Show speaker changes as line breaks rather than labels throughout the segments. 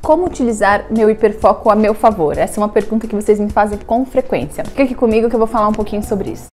Como utilizar meu hiperfoco a meu favor? Essa é uma pergunta que vocês me fazem com frequência. Fica aqui comigo que eu vou falar um pouquinho sobre isso.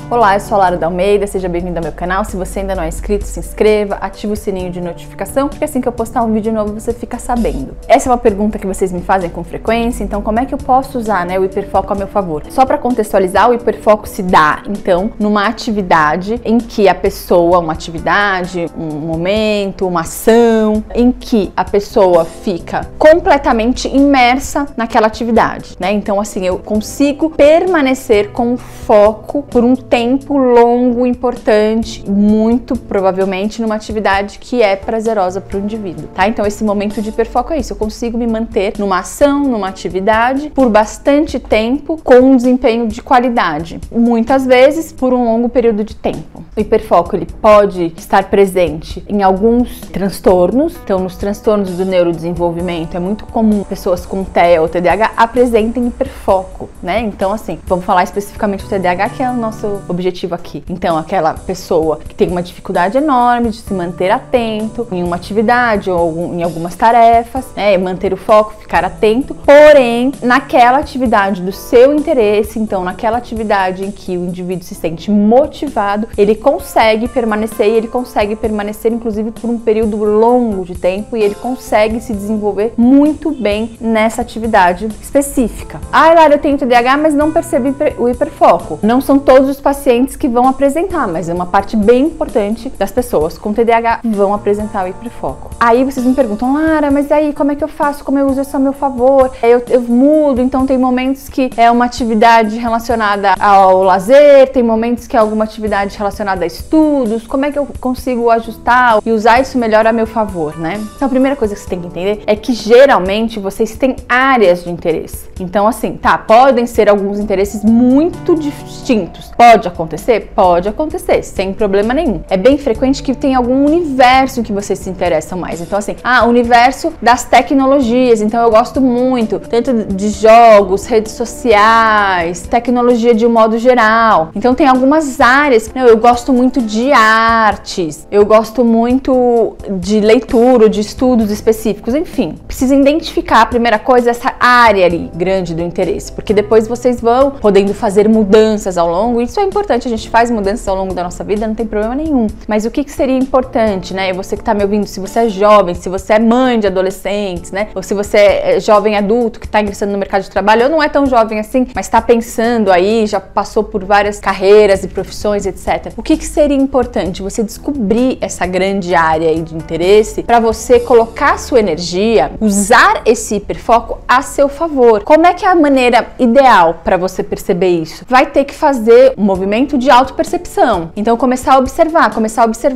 Olá, eu sou a Lara da Almeida, seja bem-vindo ao meu canal. Se você ainda não é inscrito, se inscreva, ative o sininho de notificação, porque assim que eu postar um vídeo novo você fica sabendo. Essa é uma pergunta que vocês me fazem com frequência, então como é que eu posso usar, o hiperfoco a meu favor? Só para contextualizar, o hiperfoco se dá, então, numa atividade em que a pessoa, uma atividade, um momento, uma ação, em que a pessoa fica completamente imersa naquela atividade, Então, assim, eu consigo permanecer com foco por um tempo longo, importante, muito provavelmente numa atividade que é prazerosa para o indivíduo, Então esse momento de hiperfoco é isso, eu consigo me manter numa ação, numa atividade por bastante tempo com um desempenho de qualidade, muitas vezes por um longo período de tempo. O hiperfoco ele pode estar presente em alguns transtornos, então nos transtornos do neurodesenvolvimento é muito comum pessoas com TEA ou TDAH apresentem hiperfoco, Então assim, vamos falar especificamente do TDAH, que é o nosso objetivo aqui. Então, aquela pessoa que tem uma dificuldade enorme de se manter atento em uma atividade ou em algumas tarefas, manter o foco, ficar atento, porém, naquela atividade do seu interesse, então, naquela atividade em que o indivíduo se sente motivado, ele consegue permanecer e ele consegue permanecer, inclusive, por um período longo de tempo e ele consegue se desenvolver muito bem nessa atividade específica. Ah, Lara, eu tenho TDAH, mas não percebo o hiperfoco. Não são todos os pacientes que vão apresentar, mas é uma parte bem importante das pessoas com TDAH vão apresentar o hiperfoco. Aí vocês me perguntam, Lara, mas aí como é que eu faço? Como eu uso isso a meu favor? Eu mudo, então tem momentos que é uma atividade relacionada ao lazer, tem momentos que é alguma atividade relacionada a estudos, como é que eu consigo ajustar e usar isso melhor a meu favor, Então a primeira coisa que você tem que entender é que geralmente vocês têm áreas de interesse. Então assim, podem ser alguns interesses muito distintos. Pode acontecer? Pode acontecer, sem problema nenhum. É bem frequente que tenha algum universo em que vocês se interessam mais. Então assim, o universo das tecnologias, então eu gosto muito, tanto de jogos, redes sociais, tecnologia de um modo geral. Então tem algumas áreas, eu gosto muito de artes, eu gosto muito de leitura, de estudos específicos, enfim. Precisa identificar, a primeira coisa, essa área ali grande do interesse, porque depois vocês vão podendo fazer mudanças ao longo. Isso é importante, a gente faz mudanças ao longo da nossa vida, não tem problema nenhum. Mas o que seria importante, Você que tá me ouvindo, se você é jovem, se você é mãe de adolescentes, Ou se você é jovem adulto que tá ingressando no mercado de trabalho, ou não é tão jovem assim, mas tá pensando aí, já passou por várias carreiras e profissões, etc. O que seria importante? Você descobrir essa grande área aí de interesse para você colocar sua energia, usar esse hiperfoco a seu favor. Como é que é a maneira ideal para você perceber isso? Vai ter que fazer um movimento de autopercepção. Então, começar a observar.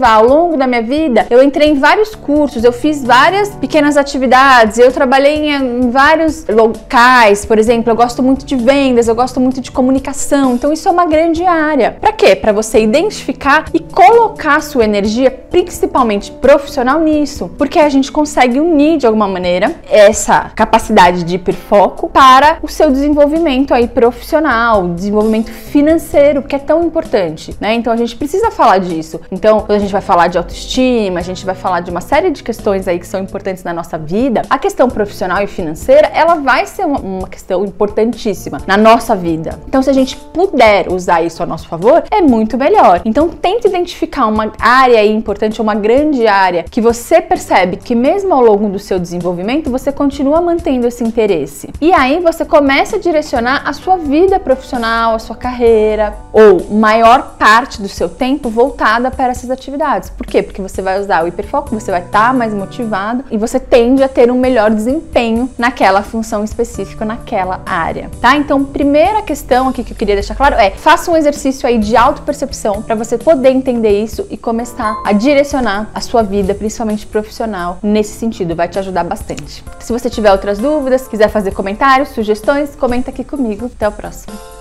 Ao longo da minha vida, eu entrei em vários cursos, eu fiz várias pequenas atividades, eu trabalhei em vários locais, por exemplo, eu gosto muito de vendas, eu gosto muito de comunicação, então isso é uma grande área. Para quê? Para você identificar e colocar sua energia, principalmente profissional, nisso, porque a gente consegue unir de alguma maneira essa capacidade de hiperfoco para o seu desenvolvimento aí profissional, desenvolvimento financeiro, que é tão importante, Então a gente precisa falar disso. Então, quando a gente vai falar de autoestima, a gente vai falar de uma série de questões aí que são importantes na nossa vida, a questão profissional e financeira, ela vai ser uma questão importantíssima na nossa vida. Então, se a gente puder usar isso a nosso favor, é muito melhor. Então, tente identificar uma área aí importante, uma grande área, que você percebe que mesmo ao longo do seu desenvolvimento, você continua mantendo esse interesse. E aí, você começa a direcionar a sua vida profissional, a sua carreira, ou maior parte do seu tempo voltada para essas atividades. Por quê? Porque você vai usar o hiperfoco, você vai estar mais motivado e você tende a ter um melhor desempenho naquela função específica, naquela área, Então, primeira questão aqui que eu queria deixar claro é: faça um exercício aí de autopercepção para você poder entender isso e começar a direcionar a sua vida, principalmente profissional, nesse sentido. Vai te ajudar bastante. Se você tiver outras dúvidas, quiser fazer comentários, sugestões, comenta aqui comigo. Até o próximo.